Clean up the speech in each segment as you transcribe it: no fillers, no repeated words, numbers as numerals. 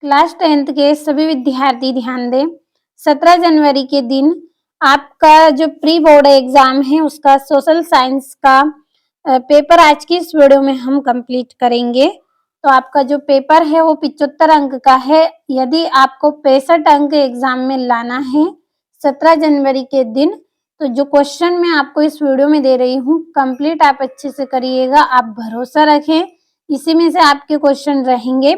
Class 10th के सभी विद्यार्थी ध्यान दें। 17 जनवरी के दिन आपका जो प्री बोर्ड एग्जाम है उसका सोशल साइंस का पेपर आज की इस वीडियो में हम कंप्लीट करेंगे। तो आपका जो पेपर है वो 75 अंक का है। यदि आपको 65 अंक एग्जाम में लाना है 17 जनवरी के दिन, तो जो क्वेश्चन मैं आपको इस वीडियो में दे रही हूँ कंप्लीट आप अच्छे से करिएगा। आप भरोसा रखें, इसी में से आपके क्वेश्चन रहेंगे।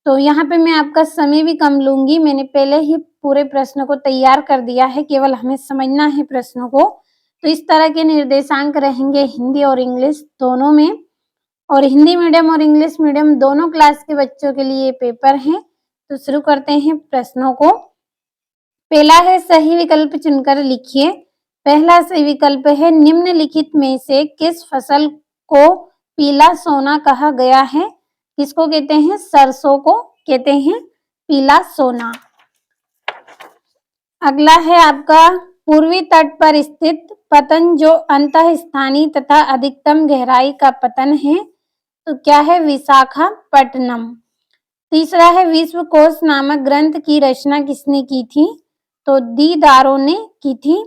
तो यहाँ पे मैं आपका समय भी कम लूंगी। मैंने पहले ही पूरे प्रश्न को तैयार कर दिया है, केवल हमें समझना है प्रश्नों को। तो इस तरह के निर्देशांक रहेंगे हिंदी और इंग्लिश दोनों में, और हिंदी मीडियम और इंग्लिश मीडियम दोनों क्लास के बच्चों के लिए पेपर है। तो शुरू करते हैं प्रश्नों को। पहला है सही विकल्प चुनकर लिखिए। पहला सही विकल्प है निम्नलिखित में से किस फसल को पीला सोना कहा गया है? किसको कहते हैं? सरसों को कहते हैं पीला सोना। अगला है आपका पूर्वी तट पर स्थित पतन जो अंतःस्थानी तथा अधिकतम गहराई का पतन है, तो क्या है? विशाखापट्टनम। तीसरा है विश्वकोश नामक ग्रंथ की रचना किसने की थी? तो दीदारों ने की थी।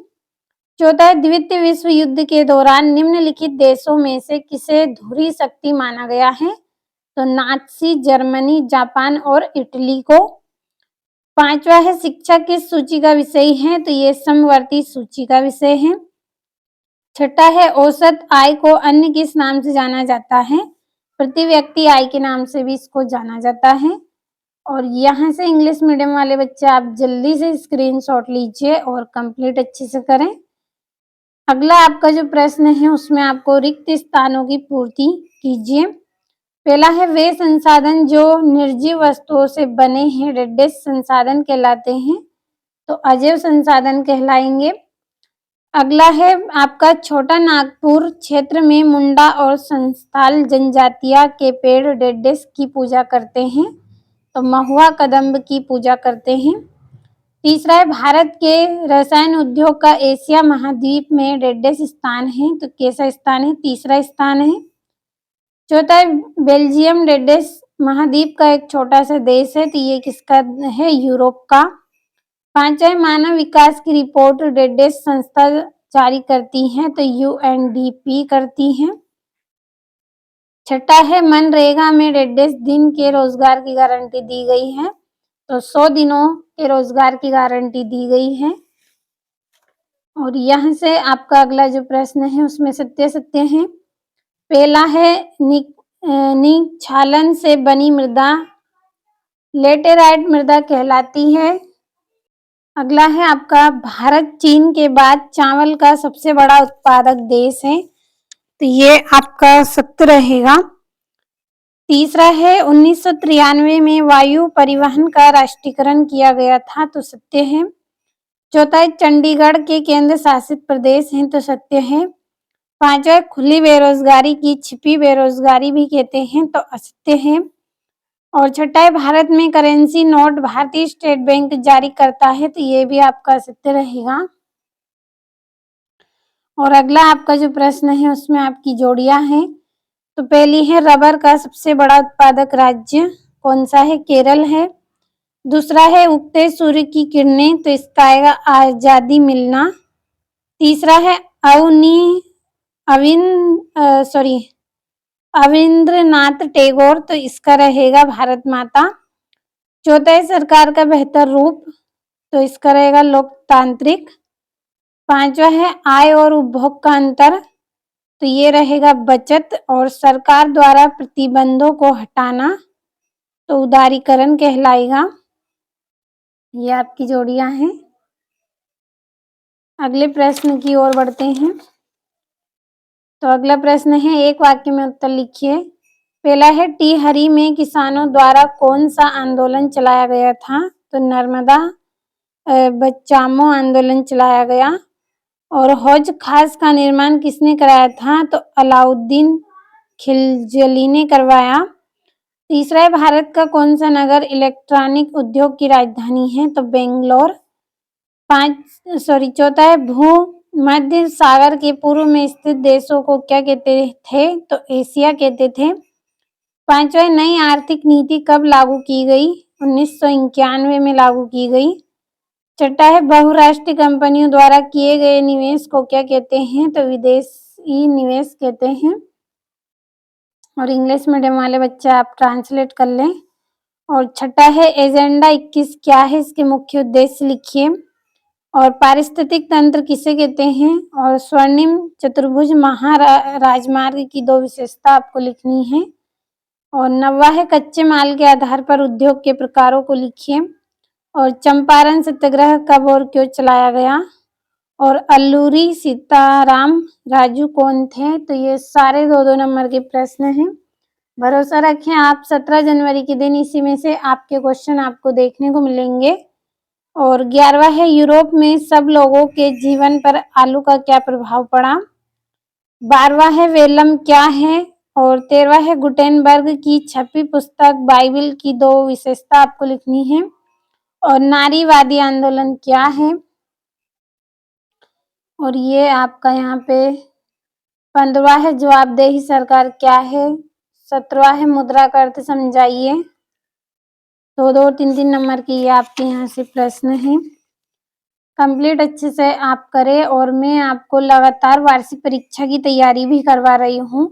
चौथा है द्वितीय विश्व युद्ध के दौरान निम्नलिखित देशों में से किसे धुरी शक्ति माना गया है? तो नाज़ी जर्मनी, जापान और इटली को। पांचवा है शिक्षा किस सूची का विषय है? तो ये समवर्ती सूची का विषय है। छठा है औसत आय को अन्य किस नाम से जाना जाता है? प्रति व्यक्ति आय के नाम से भी इसको जाना जाता है। और यहाँ से इंग्लिश मीडियम वाले बच्चे आप जल्दी से स्क्रीनशॉट लीजिए और कंप्लीट अच्छे से करें। अगला आपका जो प्रश्न है उसमें आपको रिक्त स्थानों की पूर्ति कीजिए। पहला है वे संसाधन जो निर्जीव वस्तुओं से बने हैं डेड संसाधन कहलाते हैं, तो अजैव संसाधन कहलाएंगे। अगला है आपका छोटा नागपुर क्षेत्र में मुंडा और संस्थाल जनजातिया के पेड़ डेड की पूजा करते हैं, तो महुआ कदम्ब की पूजा करते हैं। तीसरा है भारत के रसायन उद्योग का एशिया महाद्वीप में डेड स्थान है, तो कैसा स्थान है? तीसरा स्थान है। चौथा है बेल्जियम डेड महाद्वीप का एक छोटा सा देश है, तो ये किसका है? यूरोप का। पांचवा है मानव विकास की रिपोर्ट डेड संस्था जारी करती है, तो यूएनडीपी करती है। छठा है मनरेगा में डेड दिन के रोजगार की गारंटी दी गई है, तो 100 दिनों के रोजगार की गारंटी दी गई है। और यहाँ से आपका अगला जो प्रश्न है उसमें सत्य सत्य है। पहला है निक्षालन से बनी मृदा लेटेराइट मृदा कहलाती है। अगला है आपका भारत चीन के बाद चावल का सबसे बड़ा उत्पादक देश है, तो ये आपका सत्य रहेगा। तीसरा है 1993 में वायु परिवहन का राष्ट्रीयकरण किया गया था, तो सत्य है। चौथा है चंडीगढ़ के केंद्र शासित प्रदेश हैं, तो सत्य है। पांचवा खुली बेरोजगारी की छिपी बेरोजगारी भी कहते हैं, तो असत्य है। और छठा है भारत में करेंसी नोट भारतीय स्टेट बैंक जारी करता है, तो ये भी आपका सत्य रहेगा। और अगला आपका जो प्रश्न है उसमें आपकी जोड़ियां हैं। तो पहली है रबर का सबसे बड़ा उत्पादक राज्य कौन सा है? केरल है। दूसरा है उगते सूर्य की किरणें, तो इसका आएगा आजादी मिलना। तीसरा है अविंद्रनाथ टैगोर, तो इसका रहेगा भारत माता। चौथा है सरकार का बेहतर रूप, तो इसका रहेगा लोकतांत्रिक। पांचवा है आय और उपभोग का अंतर, तो ये रहेगा बचत। और सरकार द्वारा प्रतिबंधों को हटाना, तो उदारीकरण कहलाएगा। ये आपकी जोड़ियां हैं। अगले प्रश्न की ओर बढ़ते हैं। तो अगला प्रश्न है एक वाक्य में उत्तर लिखिए। पहला है टीहरी में किसानों द्वारा कौन सा आंदोलन चलाया गया था? तो नर्मदा बचाओ आंदोलन चलाया गया। और हौज खास का निर्माण किसने कराया था? तो अलाउद्दीन खिलजी ने करवाया। तीसरा है भारत का कौन सा नगर इलेक्ट्रॉनिक उद्योग की राजधानी है? तो बेंगलोर। चौथा है भूमध्य सागर के पूर्व में स्थित देशों को क्या कहते थे? तो एशिया कहते थे। पांचवा नई आर्थिक नीति कब लागू की गई? 1991 में लागू की गई। छठा है बहुराष्ट्रीय कंपनियों द्वारा किए गए निवेश को क्या कहते हैं? तो विदेशी निवेश कहते हैं। और इंग्लिश मीडियम वाले बच्चे आप ट्रांसलेट कर लें। और छठा है एजेंडा 21 क्या है? इसके मुख्य उद्देश्य लिखिए। और पारिस्थितिक तंत्र किसे कहते हैं? और स्वर्णिम चतुर्भुज महाराजमार्ग की 2 विशेषता आपको लिखनी है। और 9वां है कच्चे माल के आधार पर उद्योग के प्रकारों को लिखिए। और चंपारण सत्याग्रह कब और क्यों चलाया गया? और अल्लूरी सीताराम राजू कौन थे? तो ये सारे 2-2 नंबर के प्रश्न हैं। भरोसा रखें आप 17 जनवरी के दिन इसी में से आपके क्वेश्चन आपको देखने को मिलेंगे। और 11वां है यूरोप में सब लोगों के जीवन पर आलू का क्या प्रभाव पड़ा? 12वां है वेलम क्या है? और 13वां है गुटेनबर्ग की छपी पुस्तक बाइबिल की 2 विशेषता आपको लिखनी है। और नारीवादी आंदोलन क्या है? और ये आपका यहाँ पे 15वां है जवाबदेही सरकार क्या है? 17वां है मुद्रा का अर्थ समझाइए। 2-2 और 3-3 नंबर की ये आपके यहाँ से प्रश्न है। कंप्लीट अच्छे से आप करें। और मैं आपको लगातार वार्षिक परीक्षा की तैयारी भी करवा रही हूँ।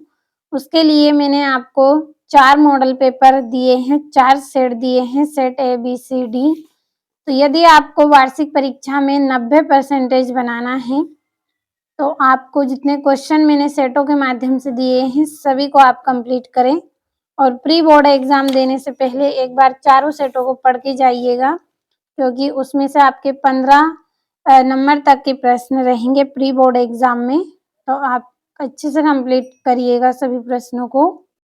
उसके लिए मैंने आपको 4 मॉडल पेपर दिए हैं, 4 सेट दिए हैं, सेट ABCD। तो यदि आपको वार्षिक परीक्षा में 90% बनाना है तो आपको जितने क्वेश्चन मैंने सेटों के माध्यम से दिए हैं सभी को आप कंप्लीट करें। और प्री बोर्ड एग्जाम देने से पहले एक बार चारों सेटों को पढ़ के जाइएगा, क्योंकि उसमें से आपके 15 नंबर तक के प्रश्न रहेंगे प्री बोर्ड एग्जाम में। तो आप अच्छे से कंप्लीट करिएगा सभी प्रश्नों को।